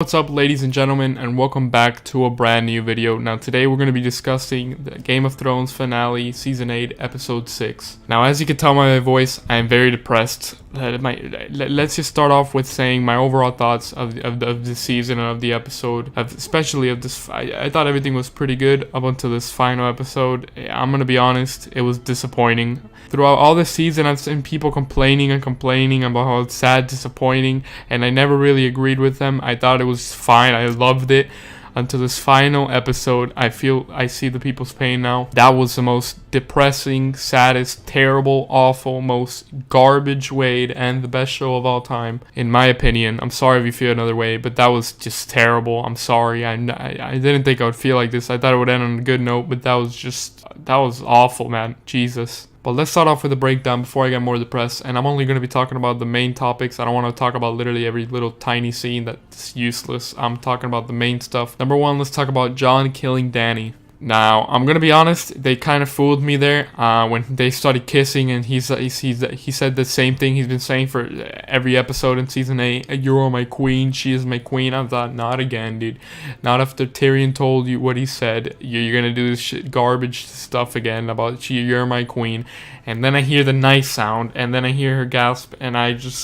What's up, ladies and gentlemen, and welcome back to a brand new video. Now today we're going to be discussing the Game of Thrones finale, season 8, episode 6. Now as you can tell by my voice, I am very depressed. Let's just start off with saying my overall thoughts of the season and of the episode, especially of this. I thought everything was pretty good up until this final episode. I'm going to be honest, it was disappointing. Throughout all this season, I've seen people complaining about how it's sad, disappointing, and I never really agreed with them. I thought it was fine. I loved it until this final episode. I see the people's pain now. That was the most depressing, saddest, terrible, awful, most garbage way to end the best show of all time, in my opinion. I'm sorry if you feel another way, but that was just terrible. I'm sorry. I didn't think I would feel like this. I thought it would end on a good note, but that was awful, man. Jesus. But let's start off with a breakdown before I get more depressed, and I'm only going to be talking about the main topics. I don't want to talk about literally every little tiny scene that's useless. I'm talking about the main stuff. Number one, let's talk about Jon killing Dany. Now, I'm going to be honest, they kind of fooled me there when they started kissing, and he said the same thing he's been saying for every episode in season 8. You are my queen, she is my queen. I thought, not again, dude. Not after Tyrion told you what he said. You're going to do this shit, garbage stuff again about you're my queen. And then I hear the knife sound, and then I hear her gasp, and I didn't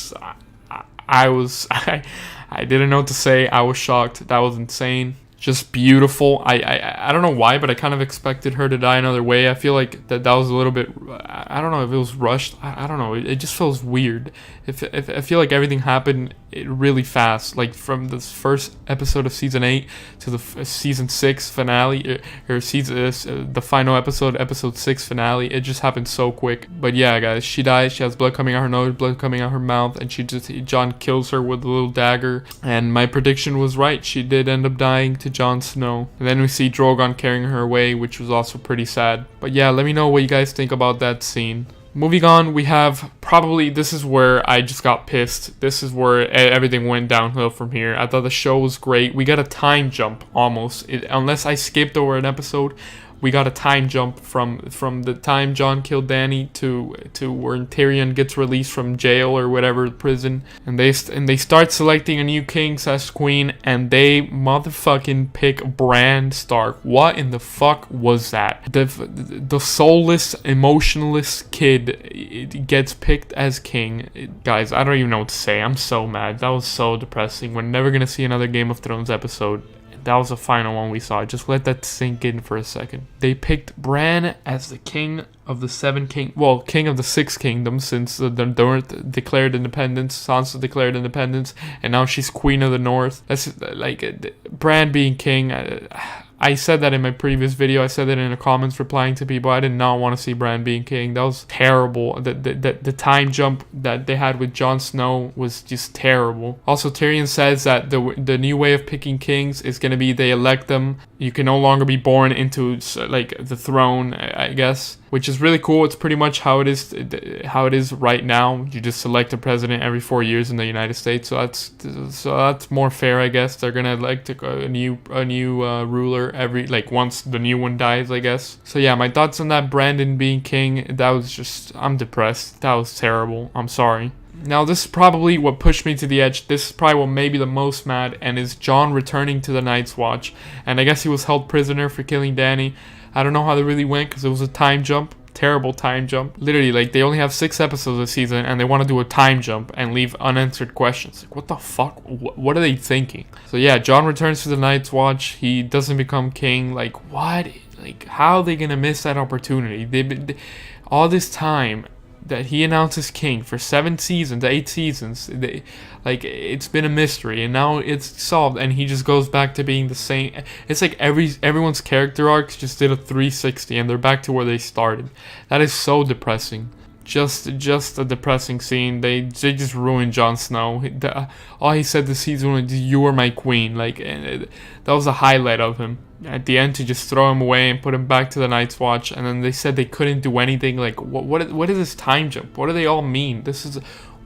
know what to say. I was shocked. That was insane. Just beautiful. I don't know why, but I kind of expected her to die another way. I feel like that was a little bit, I don't know if it was rushed. I don't know. It just feels weird. I feel like everything happened really fast. Like from the first episode of season 8 to the season 6 finale, or the final episode 6 finale. It just happened so quick. But yeah, guys, she dies. She has blood coming out her nose, blood coming out her mouth, and Jon kills her with a little dagger. And my prediction was right. She did end up dying to Jon Snow. And then we see Drogon carrying her away, which was also pretty sad. But yeah, let me know what you guys think about that scene. Moving on, we have this is where I just got pissed. This is where everything went downhill from here. I thought the show was great. We got a time jump almost. Unless I skipped over an episode, we got a time jump from the time Jon killed Dany to where Tyrion gets released from jail or whatever, prison, and they start selecting a new king / queen, and they motherfucking pick Bran Stark. What in the fuck was that? The soulless, emotionless kid gets picked as king. Guys, I don't even know what to say. I'm so mad. That was so depressing. We're never gonna see another Game of Thrones episode. That was the final one we saw. Just let that sink in for a second. They picked Bran as the king of the king of the 6 kingdoms, since the North declared independence. Sansa declared independence, and now she's queen of the North. That's like Bran being king. I said that in my previous video. I said that in the comments replying to people. I did not want to see Bran being king. That was terrible. The time jump that they had with Jon Snow was just terrible. Also, Tyrion says that the new way of picking kings is going to be they elect them. You can no longer be born into like the throne, I guess, which is really cool. It's pretty much how it is right now. You just select a president every 4 years in the United States. So that's more fair, I guess. They're gonna elect a new ruler every, like, once the new one dies, I guess. So yeah, my thoughts on that Brandon being king. That was just, I'm depressed. That was terrible. I'm sorry. Now, this is probably what pushed me to the edge. This is probably what made me the most mad, and is Jon returning to the Night's Watch. And I guess he was held prisoner for killing Dany. I don't know how that really went, because it was a time jump. Terrible time jump. Literally, like, they only have 6 episodes this season, and they want to do a time jump and leave unanswered questions. Like, what the fuck? What are they thinking? So yeah, Jon returns to the Night's Watch. He doesn't become king. Like, what? Like, how are they gonna miss that opportunity? All this time that he announces king for 8 seasons, it's been a mystery, and now it's solved, and he just goes back to being the same. It's like everyone's character arcs just did a 360, and they're back to where they started. That is so depressing. Just a depressing scene. They just ruined Jon Snow. All he said this season was, "You are my queen." Like, that was a highlight of him. At the end, to just throw him away and put him back to the Night's Watch, and then they said they couldn't do anything. Like, what is this time jump? What do they all mean?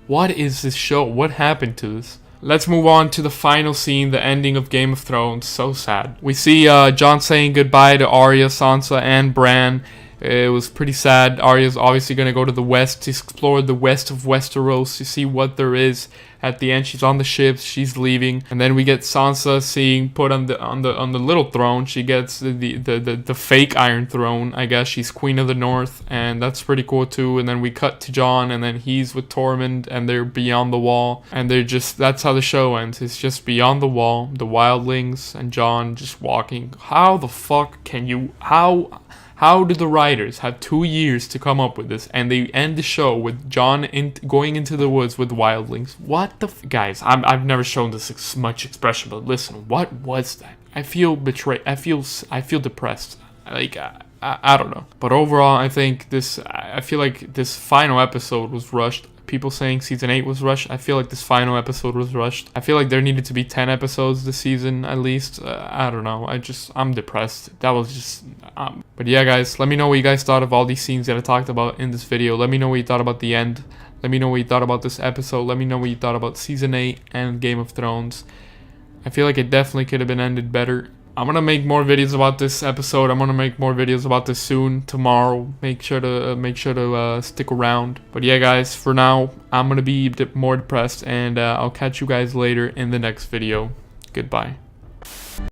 What is this show? What happened to this? Let's move on to the final scene, the ending of Game of Thrones. So sad. We see Jon saying goodbye to Arya, Sansa, and Bran. It was pretty sad. Arya's obviously going to go to the west to explore the west of Westeros to see what there is at the end. She's on the ship, she's leaving, and then we get Sansa seeing put on the little throne. She gets the fake Iron Throne. I guess she's Queen of the North, and that's pretty cool too. And then we cut to Jon, and then he's with Tormund, and they're beyond the wall, and they're just, that's how the show ends. It's just beyond the wall, the wildlings and Jon just walking. How the fuck can you, how did the writers have 2 years to come up with this, and they end the show with Jon going into the woods with wildlings? What the guys? I've never shown this much expression, but listen, what was that? I feel betrayed. I feel depressed. Like I don't know. But overall, I feel like this final episode was rushed. People saying season 8 was rushed. I feel like this final episode was rushed. I feel like there needed to be 10 episodes this season at least. I don't know. I'm depressed. That was just... But yeah, guys, let me know what you guys thought of all these scenes that I talked about in this video. Let me know what you thought about the end. Let me know what you thought about this episode. Let me know what you thought about season 8 and Game of Thrones. I feel like it definitely could have been ended better. I'm gonna make more videos about this episode. I'm gonna make more videos about this soon, tomorrow. Make sure to stick around. But yeah, guys, for now, I'm gonna be more depressed, and I'll catch you guys later in the next video. Goodbye.